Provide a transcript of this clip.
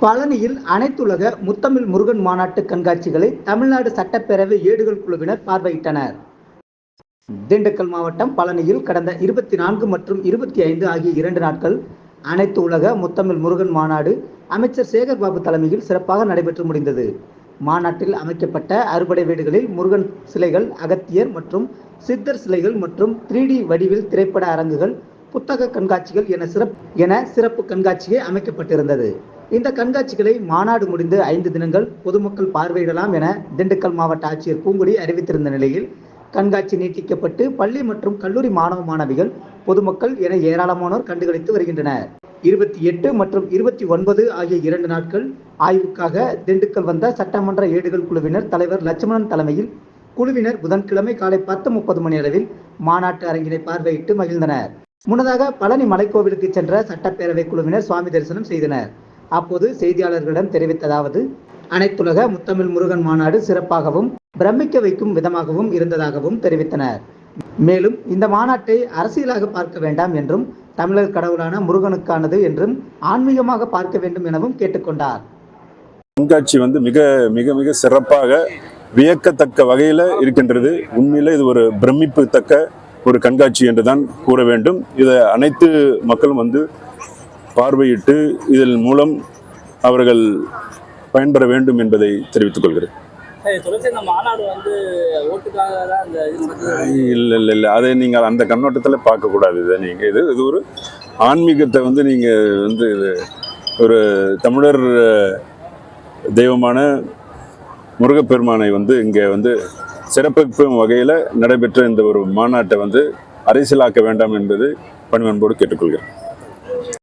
பழனியில் அனைத்துலக முத்தமிழ் முருகன் மாநாட்டு கண்காட்சிகளை தமிழ்நாடு சட்டப்பேரவை ஏடுகள் குழுவினர் பார்வையிட்டனர். திண்டுக்கல் மாவட்டம் பழனியில் கடந்த 24 மற்றும் 25 ஆகிய 2 நாட்கள் அனைத்து உலக முத்தமிழ் முருகன் மாநாடு அமைச்சர் சேகர்பாபு தலைமையில் சிறப்பாக நடைபெற்று முடிந்தது. மாநாட்டில் அமைக்கப்பட்ட அறுபடை வீடுகளில் முருகன் சிலைகள், அகத்தியர் மற்றும் சித்தர் சிலைகள் மற்றும் 3D வடிவில் திரைப்பட அரங்குகள், புத்தக கண்காட்சிகள் என சிறப்பு கண்காட்சியே அமைக்கப்பட்டிருந்தது. இந்த கண்காட்சிகளை மாநாடு முடிந்து 5 தினங்கள் பொதுமக்கள் பார்வையிடலாம் என திண்டுக்கல் மாவட்ட ஆட்சியர் பூங்கொடி அறிவித்திருந்த நிலையில் கண்காட்சி நீட்டிக்கப்பட்டு பள்ளி மற்றும் கல்லூரி மாணவ மாணவிகள், பொதுமக்கள் என ஏராளமானோர் கண்டுகளித்து வருகின்றனர். 28 மற்றும் 29 ஆகிய 2 நாட்கள் ஆய்வுக்காக திண்டுக்கல் வந்த சட்டமன்ற ஏடுகள் குழுவினர் தலைவர் லட்சுமணன் தலைமையில் குழுவினர் புதன்கிழமை காலை 10:30 மணி அளவில் மாநாட்டு அரங்கினை பார்வையிட்டு மகிழ்ந்தனர். முன்னதாக பழனி மலைக்கோவிலுக்கு சென்ற சட்டப்பேரவை குழுவினர் சுவாமி தரிசனம் செய்தனர். அப்போது செய்தியாளர்களிடம் தெரிவித்ததாவது: அனைத்துலக முத்தமிழ் முருகன் மாநாடு சிறப்பாகவும் பிரமிக்க வைக்கும் விதமாகவும் இருந்ததாகவும் தெரிவித்தனர். மேலும் இந்த மாநாட்டை அரசியலாக பார்க்க வேண்டாம் என்றும், தமிழர் கடவுளான முருகனுக்கானது என்றும் ஆன்மீகமாக பார்க்க வேண்டும் எனவும் கேட்டுக்கொண்டார். கண்காட்சி மிக மிக மிக சிறப்பாக வியக்கத்தக்க வகையில் இருக்கின்றது. உண்மையில இது ஒரு பிரமிப்பு தக்க ஒரு கண்காட்சி என்றுதான் கூற வேண்டும். இதை அனைத்து மக்களும் பார்வையிட்டு இதன் மூலம் அவர்கள் பயன்பெற வேண்டும் என்பதை தெரிவித்துக் கொள்கிறேன். இல்லை, அதை நீங்கள் அந்த கண்ணோட்டத்தில் பார்க்கக்கூடாது. இதை நீங்கள் இது ஒரு ஆன்மீகத்தை நீங்கள் இது ஒரு தமிழர் தெய்வமான முருகப்பெருமானை இங்கே சிறப்பிக்கும் வகையில் நடைபெற்ற இந்த ஒரு மாநாட்டை அரசியலாக்க வேண்டாம் என்பது பணிவன்போடு கேட்டுக்கொள்கிறேன்.